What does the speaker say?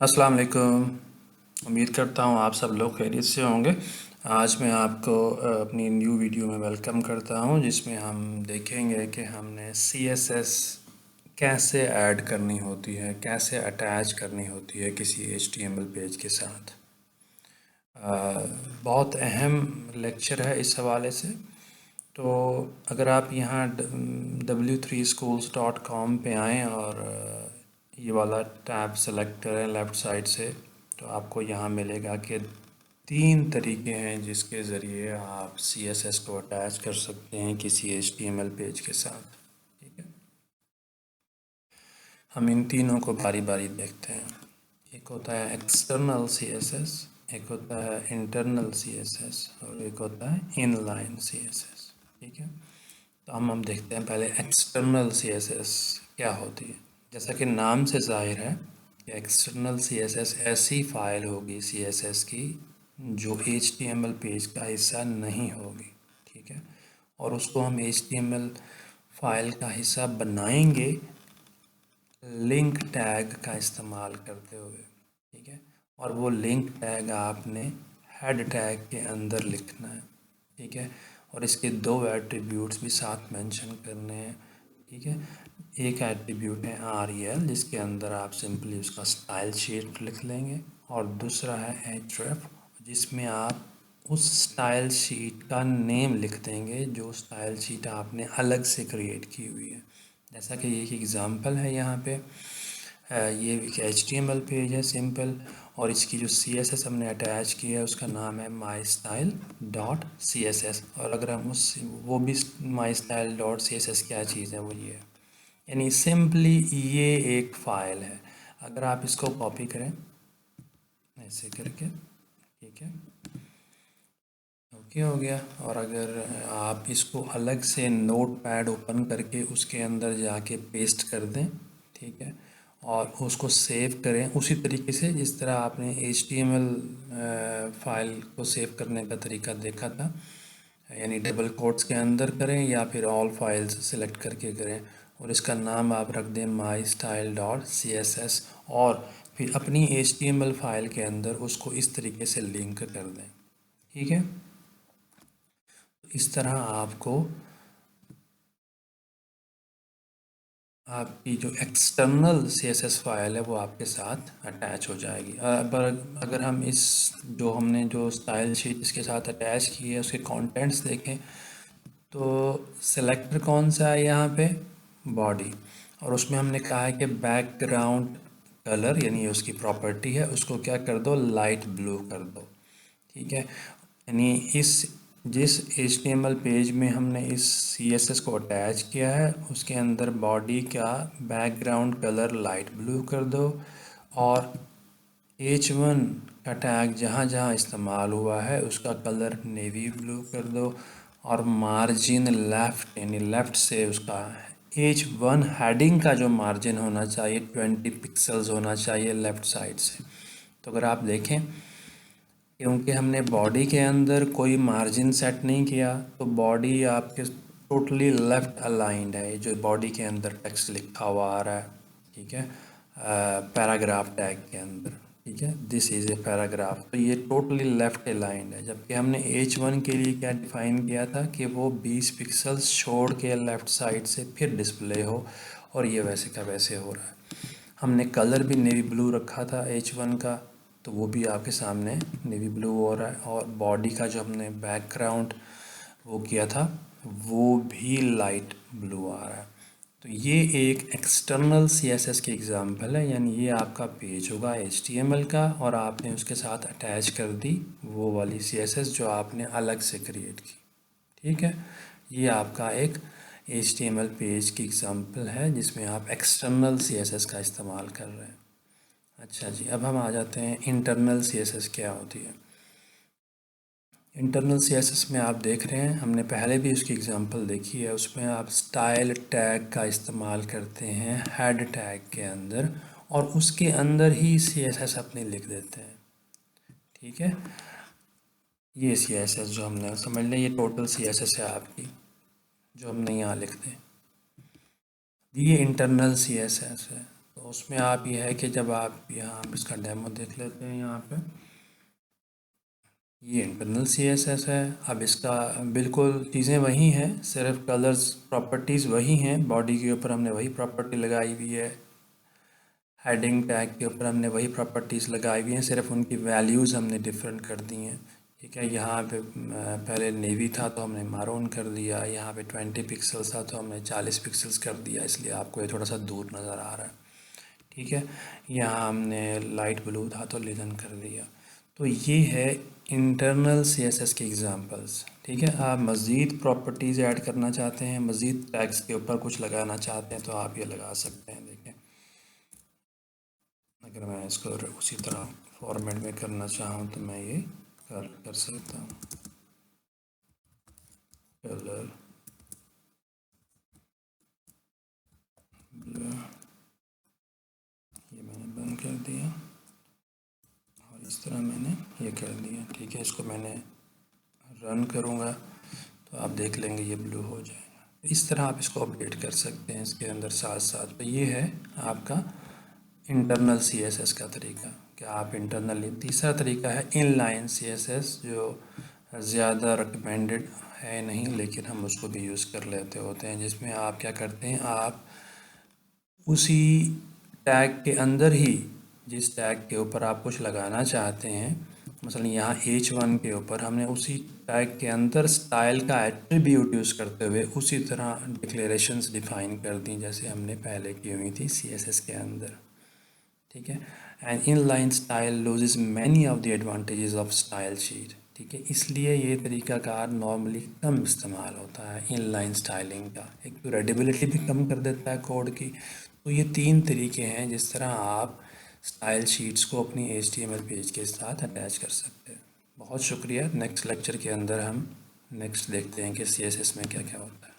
अस्सलाम वालेकुम। उम्मीद करता हूँ आप सब लोग खैरियत से होंगे। आज मैं आपको अपनी न्यू वीडियो में वेलकम करता हूँ, जिसमें हम देखेंगे कि हमने CSS कैसे ऐड करनी होती है, कैसे अटैच करनी होती है किसी HTML पेज के साथ। बहुत अहम लेक्चर है इस हवाले से। तो अगर आप यहाँ w3schools.com पे आएँ और ये वाला टैब सेलेक्ट करें लेफ़्ट साइड से, तो आपको यहाँ मिलेगा कि 3 तरीके हैं जिसके ज़रिए आप CSS को अटैच कर सकते हैं किसी HTML पेज के साथ। ठीक है, हम इन तीनों को बारी बारी देखते हैं। एक होता है एक्सटर्नल CSS, एक होता है इंटरनल CSS और एक होता है इनलाइन CSS। ठीक है, तो हम देखते हैं पहले एक्सटर्नल CSS क्या होती है। जैसा कि नाम से जाहिर है कि एक्सटर्नल CSS ऐसी फ़ाइल होगी CSS की जो HTML पेज का हिस्सा नहीं होगी। ठीक है, और उसको हम HTML फ़ाइल का हिस्सा बनाएंगे लिंक टैग का इस्तेमाल करते हुए। ठीक है, और वो लिंक टैग आपने हेड टैग के अंदर लिखना है। ठीक है, और इसके 2 एट्रीब्यूट्स भी साथ मेंशन करने हैं। ठीक है, एक एट्रीब्यूट है REL, जिसके अंदर आप सिंपली उसका स्टाइल शीट लिख लेंगे, और दूसरा है href, जिसमें आप उस स्टाइल शीट का नेम लिख देंगे जो स्टाइल शीट आपने अलग से क्रिएट की हुई है। जैसा कि ये एक एग्ज़ाम्पल है यहाँ पे, ये एक HTML पेज है सिंपल, और इसकी जो CSS हमने अटैच किया है उसका नाम है mystyle.css। और अगर हम उस वो भी mystyle.css क्या चीज़ है, वो ये है, यानी सिंपली ये एक फ़ाइल है। अगर आप इसको कॉपी करें ऐसे करके, ठीक है, ओके हो गया। और अगर आप इसको अलग से नोट पैड ओपन करके उसके अंदर जाके पेस्ट कर दें, ठीक है, और उसको सेव करें उसी तरीके से जिस तरह आपने HTML फाइल को सेव करने का तरीका देखा था, यानी डबल कोट्स के अंदर करें या फिर ऑल फाइल्स सेलेक्ट करके करें, और इसका नाम आप रख दें mystyle.css, और फिर अपनी HTML फाइल के अंदर उसको इस तरीके से लिंक कर दें। ठीक है, इस तरह आपको आपकी जो एक्सटर्नल CSS फाइल है वो आपके साथ अटैच हो जाएगी। पर अगर हम इस जो हमने जो स्टाइल शीट इसके साथ अटैच की है उसके कंटेंट्स देखें, तो सेलेक्टर कौन सा है यहाँ पे, बॉडी, और उसमें हमने कहा है कि बैकग्राउंड कलर यानी उसकी प्रॉपर्टी है उसको क्या कर दो, लाइट ब्लू कर दो। ठीक है, यानी इस जिस HTML पेज में हमने इस CSS को अटैच किया है उसके अंदर बॉडी का बैकग्राउंड कलर लाइट ब्लू कर दो, और H1 का टैग जहाँ जहाँ इस्तेमाल हुआ है उसका कलर नेवी ब्लू कर दो, और मार्जिन लेफ़्ट यानी लेफ़्ट से उसका H1 हेडिंग का जो मार्जिन होना चाहिए 20 पिक्सल्स होना चाहिए लेफ़्ट साइड से। तो अगर आप देखें, क्योंकि हमने बॉडी के अंदर कोई मार्जिन सेट नहीं किया, तो बॉडी आपके टोटली लेफ़्ट अलाइंड है। जो बॉडी के अंदर टेक्स्ट लिखा हुआ आ रहा है, ठीक है, पैराग्राफ टैग के अंदर, ठीक है, दिस इज़ ए पैराग्राफ, तो ये टोटली लेफ़्ट अलाइंड है। जबकि हमने H1 के लिए क्या डिफ़ाइन किया था कि वो 20 पिक्सल्स छोड़ के लेफ़्ट साइड से फिर डिस्प्ले हो, और ये वैसे का वैसे हो रहा है। हमने कलर भी नेवी ब्लू रखा था H1 का, तो वो भी आपके सामने नेवी ब्लू हो रहा है, और बॉडी का जो हमने बैकग्राउंड वो किया था वो भी लाइट ब्लू आ रहा है। तो ये एक एक्सटर्नल CSS की एग्ज़ाम्पल है, यानी ये आपका पेज होगा HTML का, और आपने उसके साथ अटैच कर दी वो वाली CSS जो आपने अलग से क्रिएट की। ठीक है, ये आपका एक HTML पेज की एग्ज़ाम्पल है जिसमें आप एक्सटर्नल CSS का इस्तेमाल कर रहे हैं। अच्छा जी, अब हम आ जाते हैं इंटरनल CSS क्या होती है। इंटरनल CSS में आप देख रहे हैं, हमने पहले भी उसकी एग्ज़ाम्पल देखी है, उसमें आप स्टाइल टैग का इस्तेमाल करते हैं हेड टैग के अंदर, और उसके अंदर ही CSS अपने लिख देते हैं। ठीक है, ये CSS जो हमने समझ लें, ये टोटल CSS है आपकी जो हमने यहाँ लिख दें, ये इंटरनल CSS है। तो उसमें आप ये है कि जब आप यहाँ इसका डेमो देख लेते हैं, यहाँ पे ये इंटरनल CSS है। अब इसका बिल्कुल चीज़ें वही हैं, सिर्फ कलर्स प्रॉपर्टीज़ वही हैं, बॉडी के ऊपर हमने वही प्रॉपर्टी लगाई हुई है, हेडिंग टैग के ऊपर हमने वही प्रॉपर्टीज़ लगाई हुई हैं, सिर्फ उनकी वैल्यूज़ हमने डिफरेंट कर दी हैं। ठीक है, यहाँ पे पहले नेवी था तो हमने मारून कर दिया, यहाँ पे 20 पिक्सल्स था तो हमने 40 पिक्सल्स कर दिया, इसलिए आपको ये थोड़ा सा दूर नज़र आ रहा है। ठीक है, यहाँ हमने लाइट ब्लू था तो लिलन कर दिया। तो ये है इंटरनल CSS के एग्जांपल्स। ठीक है, आप मज़ीद प्रॉपर्टीज़ ऐड करना चाहते हैं, मज़ीद टैग्स के ऊपर कुछ लगाना चाहते हैं तो आप ये लगा सकते हैं। देखें, अगर मैं इसको उसी तरह फॉर्मेट में करना चाहूँ तो मैं ये कर सकता हूँ। कलर ब्लू, ये मैंने बंद कर दिया और इस तरह मैंने ये कर दिया। ठीक है, इसको मैंने रन करूँगा तो आप देख लेंगे ये ब्लू हो जाएगा। इस तरह आप इसको अपडेट कर सकते हैं इसके अंदर साथ साथ। तो ये है आपका इंटरनल CSS का तरीका कि आप इंटरनली। तीसरा तरीका है इनलाइन CSS, जो ज़्यादा रिकमेंडेड है नहीं, लेकिन हम उसको भी यूज़ कर लेते होते हैं, जिसमें आप क्या करते हैं, आप उसी टैग के अंदर ही जिस टैग के ऊपर आप कुछ लगाना चाहते हैं, मसलन यहाँ H1 के ऊपर हमने उसी टैग के अंदर स्टाइल का एट्रीब्यूट यूज़ करते हुए उसी तरह डिक्लेरेशंस डिफ़ाइन कर दी जैसे हमने पहले की हुई थी CSS के अंदर। ठीक है, and inline style loses many of the advantages of style sheet. ठीक है, इसलिए ये तरीक़ाकार नॉर्मली कम इस्तेमाल होता है इनलाइन स्टाइलिंग का। एक तो रीडेबिलिटी भी कम कर देता है कोड की। तो ये 3 तरीके हैं जिस तरह आप स्टाइल शीट्स को अपनी HTML पेज के साथ अटैच कर सकते हैं। बहुत शुक्रिया। नेक्स्ट लेक्चर के अंदर हम नेक्स्ट देखते हैं कि CSS में क्या क्या होता है।